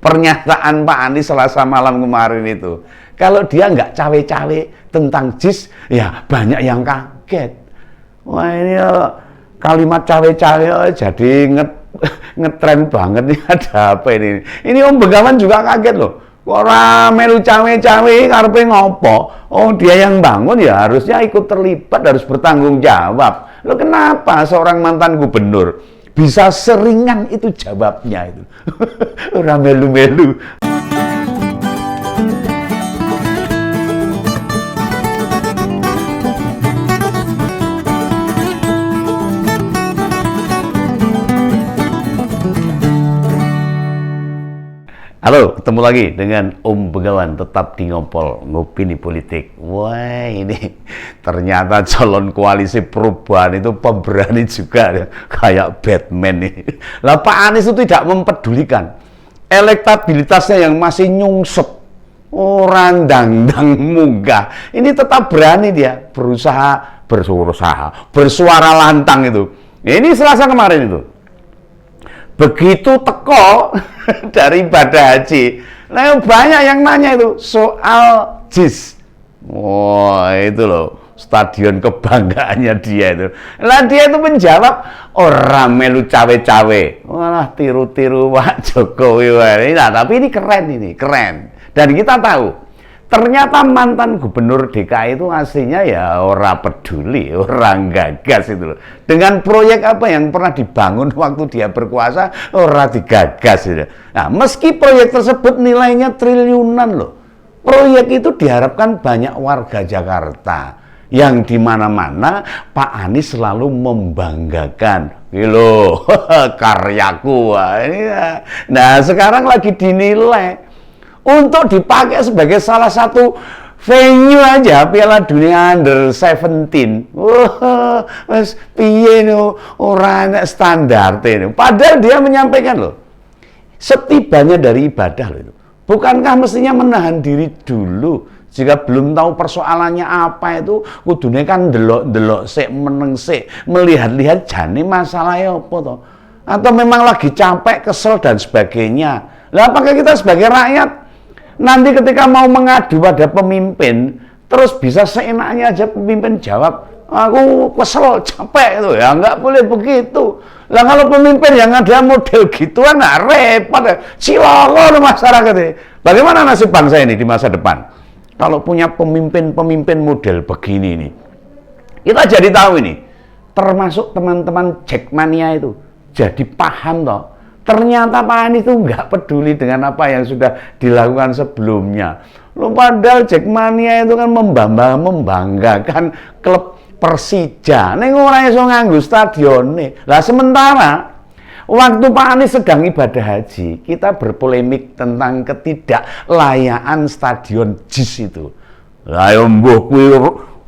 pernyataan Pak Anies Selasa malam kemarin itu. Kalau dia nggak cawe-cawe tentang JIS, ya banyak yang kaget. Wah ini kalimat cawe-cawe jadi ngetren banget nih, ada apa ini? Ini Om Begawan juga kaget loh. Orang melu cawe-cawe karepe ngopo? Oh dia yang bangun ya harusnya ikut terlibat, harus bertanggung jawab. Loh kenapa seorang mantan gubernur bisa seringan itu jawabnya itu? Orang melu-melu. Halo, ketemu lagi dengan Om Begawan, tetap di Ngompol, Ngopini Politik. Wah, ini ternyata calon koalisi perubahan itu pemberani juga ya, kayak Batman nih. Lah Pak Anies itu tidak mempedulikan elektabilitasnya yang masih nyungsep, orang dangdang munggah. Ini tetap berani dia bersuara lantang itu. Ini Selasa kemarin itu. Begitu teko dari ibadah haji, nah banyak yang nanya itu soal JIS. Wah itu loh, stadion kebanggaannya dia itu. Lah dia itu menjawab, orang melu cawe-cawe. Walah tiru-tiru Pak Jokowi. Nah, tapi ini keren. Dan kita tahu, ternyata mantan gubernur DKI itu aslinya ya orang peduli, orang gagas itu loh. Dengan proyek apa yang pernah dibangun waktu dia berkuasa, orang digagas itu. Nah, meski proyek tersebut nilainya triliunan loh. Proyek itu diharapkan banyak warga Jakarta yang di mana-mana Pak Anies selalu membanggakan. Loh, karyaku. Nah, sekarang lagi dinilai untuk dipakai sebagai salah satu venue aja Piala Dunia Under 17. Wah, mas piye no ora enak standar ini. Padahal dia menyampaikan loh, setibanya dari ibadah loh itu. Bukankah mestinya menahan diri dulu? Jika belum tahu persoalannya apa itu, kudune kan delok-delok sik, meneng sik, melihat-lihat jane masalahnya apa toh? Atau memang lagi capek, kesel dan sebagainya. Lah apakah kita sebagai rakyat nanti ketika mau mengadu pada pemimpin, terus bisa seenaknya aja pemimpin jawab, aku kesel, capek itu ya, nggak boleh begitu. Lah kalau pemimpin yang ada model gituan, nah repot, ciloko masyarakat ini. Bagaimana nasib bangsa ini di masa depan? Kalau punya pemimpin model begini nih, kita jadi tahu ini, termasuk teman-teman Jackmania itu, jadi paham toh. Ternyata Pak Anies itu nggak peduli dengan apa yang sudah dilakukan sebelumnya. Loh, padahal Jackmania itu kan membanggakan klub Persija. Ning ora iso nganggo stadione. Lah sementara waktu Pak Anies sedang ibadah haji, kita berpolemik tentang ketidaklayaan stadion JIS itu. Lah yo mbuh kuwi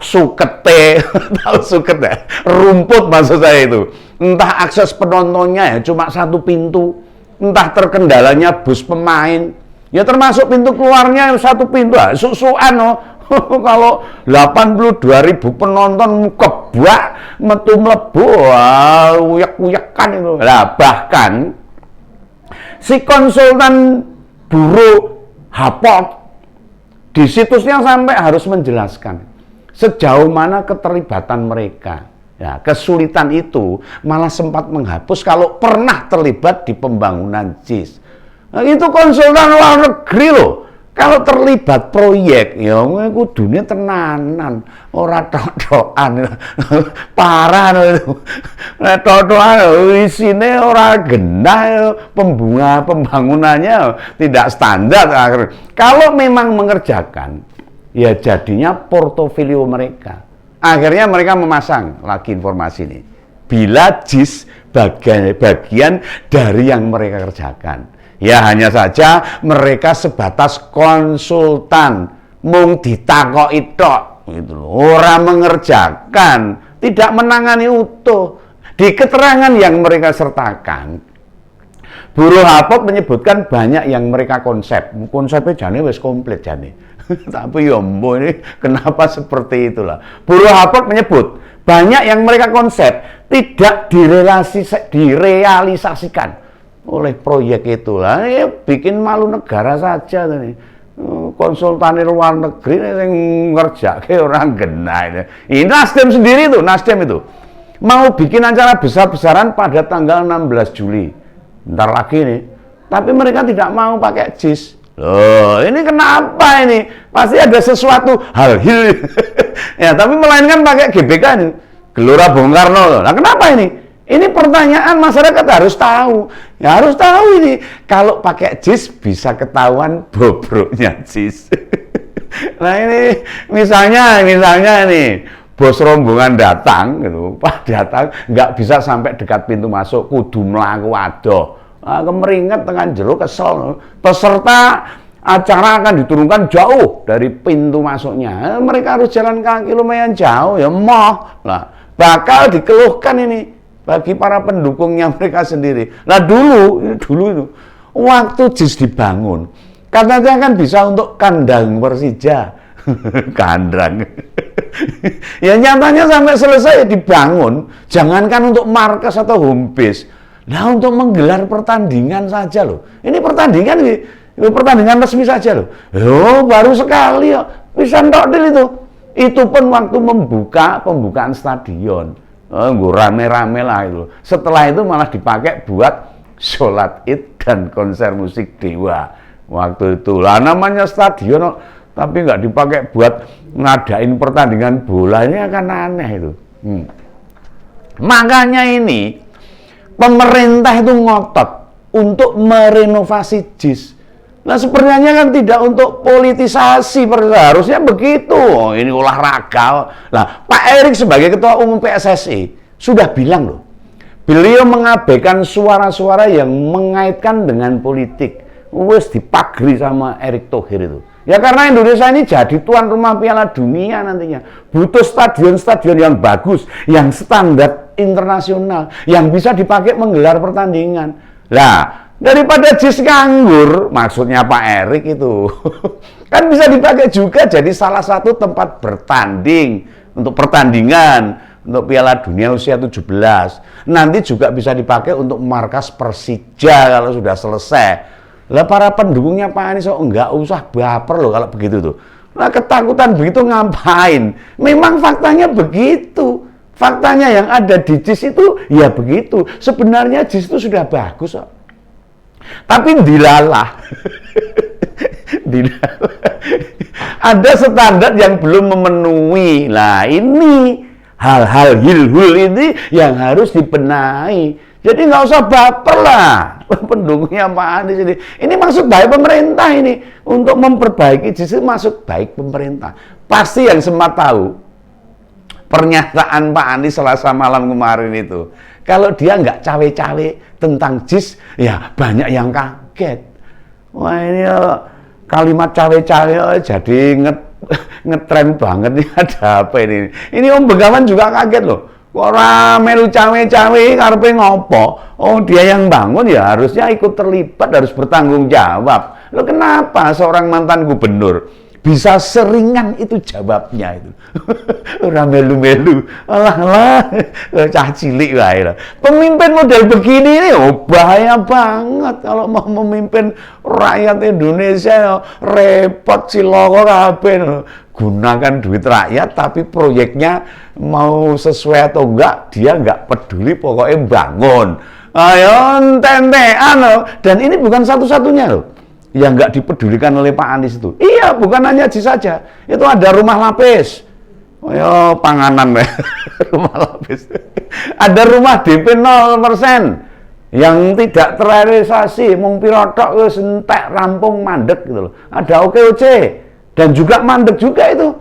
sukete, tahu suket ya? Rumput maksud saya itu. Entah akses penontonnya ya cuma satu pintu, entah terkendalanya bus pemain, ya termasuk pintu keluarnya satu pintu, susuan no. Kalau 82.000 penonton kebak metu mlebu, uyak-uyakan itu. Lah bahkan si konsultan buruh Hapot di situsnya sampai harus menjelaskan sejauh mana keterlibatan mereka. Ya, kesulitan itu malah sempat menghapus kalau pernah terlibat di pembangunan JIS. Nah, itu konsultan luar negeri loh. Kalau terlibat proyek, ya kudune tenanan, ora tok-tokan. Parah itu. Nek tok-tokan isine ora genah, pembangunannya tidak standar. Kalau memang mengerjakan, ya jadinya portofolio mereka. Akhirnya mereka memasang lagi informasi ini. Bila JIS bagian dari yang mereka kerjakan. Ya hanya saja mereka sebatas konsultan. Mung ditakoki tok gitu loh. Orang mengerjakan, tidak menangani utuh. Di keterangan yang mereka sertakan, Buruh Hapot menyebutkan banyak yang mereka konsepnya jane wis komplit jane. Tapi ya mbok ini kenapa seperti itulah. Buruh Hapot menyebut banyak yang mereka konsep tidak direalisasikan. oleh proyek itulah. Ya bikin malu negara saja nih. Konsultan luar negeri yang ngerjake orang genah. Ini Nasdem sendiri tuh, Nasdem itu mau bikin acara besar-besaran pada tanggal 16 Juli. Bentar lagi nih. Tapi mereka tidak mau pakai JIS. Loh, ini kenapa ini? Pasti ada sesuatu hal ya, tapi melainkan pakai GBK ini. Gelora Bung Karno. Nah, kenapa ini? Ini pertanyaan masyarakat harus tahu. Ya harus tahu ini. Kalau pakai JIS bisa ketahuan bobroknya JIS. Nah ini misalnya nih bos rombongan datang gitu, pas datang nggak bisa sampai dekat pintu masuk, kudu mlaku adoh. Nah, kemeringat dengan jero kesel. Peserta acara akan diturunkan jauh dari pintu masuknya. Mereka harus jalan kaki lumayan jauh ya moh. Nah, bakal dikeluhkan ini bagi para pendukungnya mereka sendiri. Nah dulu itu waktu JIS dibangun, katanya kan bisa untuk kandang Persija, kandang. Ya nyatanya sampai selesai dibangun, jangankan untuk markas atau home base, nah untuk menggelar pertandingan saja loh. Ini pertandingan resmi saja loh. Oh baru sekali ya, bisa ndok itu. Itu pun waktu pembukaan stadion. Oh, rame-rame lah itu. Setelah itu malah dipakai buat sholat id dan konser musik Dewa. Waktu itu lah namanya stadion, tapi nggak dipakai buat ngadain pertandingan bola, ini akan aneh itu. Makanya ini pemerintah itu ngotot untuk merenovasi JIS. Nah sebenarnya kan tidak untuk politisasi, harusnya begitu. Ini olahraga. Nah Pak Erik sebagai Ketua Umum PSSI sudah bilang loh, beliau mengabaikan suara-suara yang mengaitkan dengan politik. Wes dipagri sama Erick Thohir itu. Ya karena Indonesia ini jadi tuan rumah Piala Dunia nantinya. Butuh stadion-stadion yang bagus, yang standar internasional, yang bisa dipakai menggelar pertandingan. Lah daripada JIS nganggur, maksudnya Pak Erik itu kan bisa dipakai juga jadi salah satu tempat bertanding untuk pertandingan untuk Piala Dunia usia 17. Nanti juga bisa dipakai untuk markas Persija kalau sudah selesai. Lah para pendukungnya Pak Anies enggak usah baper loh kalau begitu tuh. Nah ketakutan begitu ngapain? Memang faktanya begitu. Faktanya yang ada di JIS itu ya begitu. Sebenarnya JIS itu sudah bagus kok. Tapi dilalah. Ada standar yang belum memenuhi. Nah ini hal-hal hilhul ini yang harus dibenahi. Jadi nggak usah baper lah pendukungnya Pak Anies ini. Ini maksud baik pemerintah ini untuk memperbaiki JIS, maksud baik pemerintah. Pasti yang semua tahu pernyataan Pak Anies Selasa malam kemarin itu. Kalau dia nggak cawe-cawe tentang JIS, ya banyak yang kaget. Wah ini kalimat cawe-cawe jadi ngetren banget nih, ada apa ini? Ini Om Begawan juga kaget loh. Kok rame lu cawe-cawe karepe ngopo? Oh dia yang bangun ya harusnya ikut terlibat, harus bertanggung jawab. Lo kenapa seorang mantan gubernur bisa seringan itu jawabnya itu? Orang melu-melu, alah cah cilik wae lah. Pemimpin model begini ini bahaya banget kalau mau memimpin rakyat Indonesia. Repot ciloko kabeh. Gunakan duit rakyat tapi proyeknya mau sesuai atau enggak dia enggak peduli, pokoknya bangun. Ayo tentean loh. Dan ini bukan satu-satunya loh yang nggak dipedulikan oleh Pak Anies itu. Iya, bukan hanya JIS saja. Itu ada rumah lapis. Oh ya, panganan rumah lapis. Ada rumah DP 0% yang tidak terrealisasi, mung pirotok wis entek rampung mandek gitu loh. Ada OKOC dan juga mandek juga itu.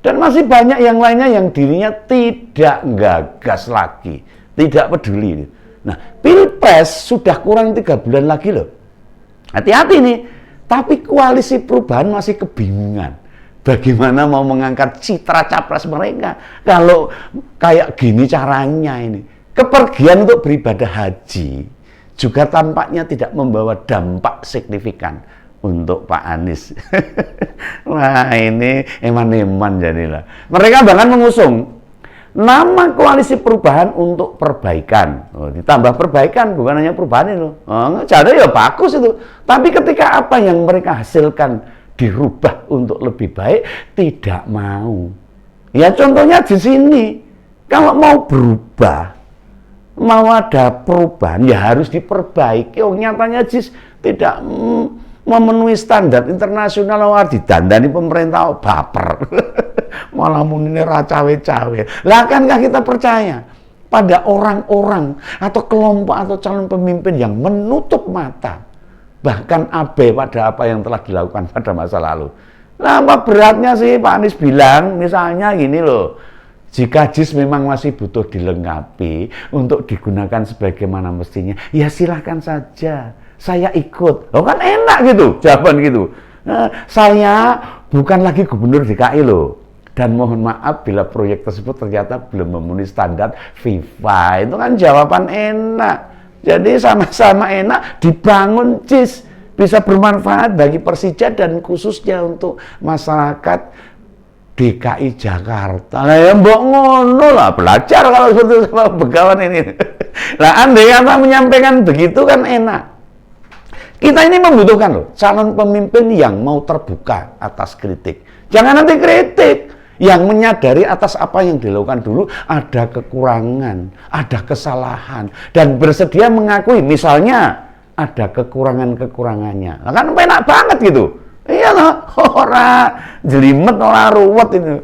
Dan masih banyak yang lainnya yang dirinya tidak gagas lagi, tidak peduli. Nah, Pilpres sudah kurang 3 bulan lagi loh. Hati-hati nih, tapi koalisi perubahan masih kebingungan. Bagaimana mau mengangkat citra capres mereka kalau kayak gini caranya ini. Kepergian untuk beribadah haji juga tampaknya tidak membawa dampak signifikan untuk Pak Anies. Wah ini eman-eman jadilah. Mereka bahkan mengusung Nama koalisi perubahan untuk perbaikan. Ditambah perbaikan, bukan hanya perubahan itu. Jadi ya bagus itu. Tapi ketika apa yang mereka hasilkan dirubah untuk lebih baik, tidak mau. Ya contohnya di sini, kalau mau berubah, mau ada perubahan, ya harus diperbaiki. Nyatanya JIS tidak memenuhi standar internasional, didandani pemerintah baper. Malah muni cawe-cawe. Lah akankah kita percaya pada orang-orang atau kelompok atau calon pemimpin yang menutup mata, bahkan abai pada apa yang telah dilakukan pada masa lalu? Nah, apa beratnya sih Pak Anies bilang, misalnya gini loh, jika JIS memang masih butuh dilengkapi untuk digunakan sebagaimana mestinya, ya silahkan saja, saya ikut. Oh kan enak gitu, jawaban gitu. Nah, saya bukan lagi gubernur DKI loh. Dan mohon maaf bila proyek tersebut ternyata belum memenuhi standar FIFA. Itu kan jawaban enak. Jadi sama-sama enak dibangun JIS. Bisa bermanfaat bagi Persija dan khususnya untuk masyarakat DKI Jakarta. Nah ya mbok ngono lah, belajar kalau seperti sama begawan ini. Nah andai kata menyampaikan begitu kan enak. Kita ini membutuhkan loh calon pemimpin yang mau terbuka atas kritik. Jangan nanti kritik. Yang menyadari atas apa yang dilakukan dulu ada kekurangan, ada kesalahan, dan bersedia mengakui misalnya ada kekurangan-kekurangannya. Nah, kan enak banget gitu. Iya loh, ora jelimet, ora ruwet ini.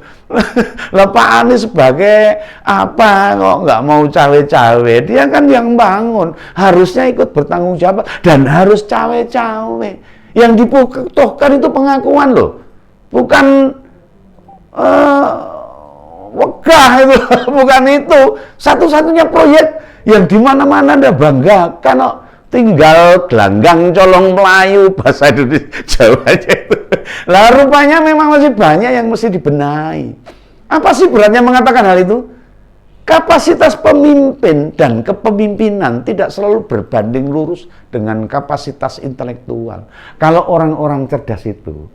Lah Pak Anies sebagai apa kok nggak mau cawe-cawe? Dia kan yang bangun, harusnya ikut bertanggung jawab dan harus cawe-cawe. Yang dibutuhkan itu pengakuan loh, bukan wegah itu. Bukan itu satu-satunya proyek yang dimana-mana Anda banggakan kok. Tinggal gelanggang colong Melayu bahasa Indonesia Jawa aja itu. Lah rupanya memang masih banyak yang mesti dibenahi. Apa sih beratnya mengatakan hal itu? Kapasitas pemimpin dan kepemimpinan tidak selalu berbanding lurus dengan kapasitas intelektual. Kalau orang-orang cerdas itu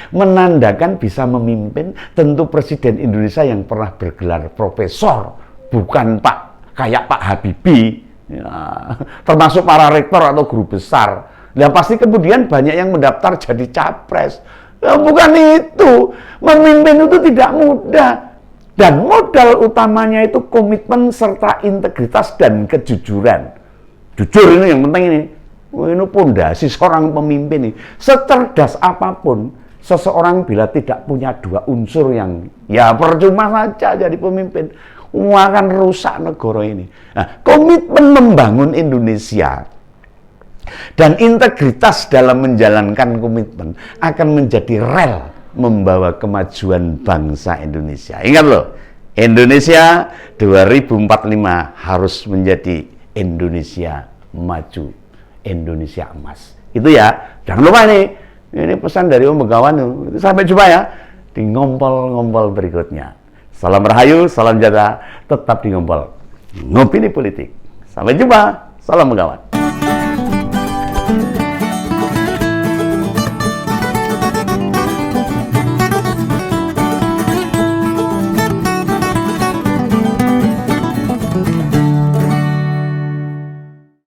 menandakan bisa memimpin, tentu Presiden Indonesia yang pernah bergelar profesor, bukan kayak Pak Habibie, ya, termasuk para rektor atau guru besar. Ya pasti kemudian banyak yang mendaftar jadi capres. Ya, bukan itu, memimpin itu tidak mudah. Dan modal utamanya itu komitmen serta integritas dan kejujuran. Jujur ini yang penting ini. Ini pondasi seorang pemimpin ini. Secerdas apapun, seseorang bila tidak punya dua unsur yang ya percuma saja jadi pemimpin, akan rusak negara ini. Nah, komitmen membangun Indonesia dan integritas dalam menjalankan komitmen akan menjadi rel membawa kemajuan bangsa Indonesia. Ingat loh, Indonesia 2045 harus menjadi Indonesia maju, Indonesia emas. Itu ya, jangan lupa nih. Ini pesan dari Om Begawan. Sampai jumpa ya di ngompol-ngompol berikutnya. Salam Rahayu, salam jaga, tetap di ngompol. Ngopini politik. Sampai jumpa. Salam Begawan.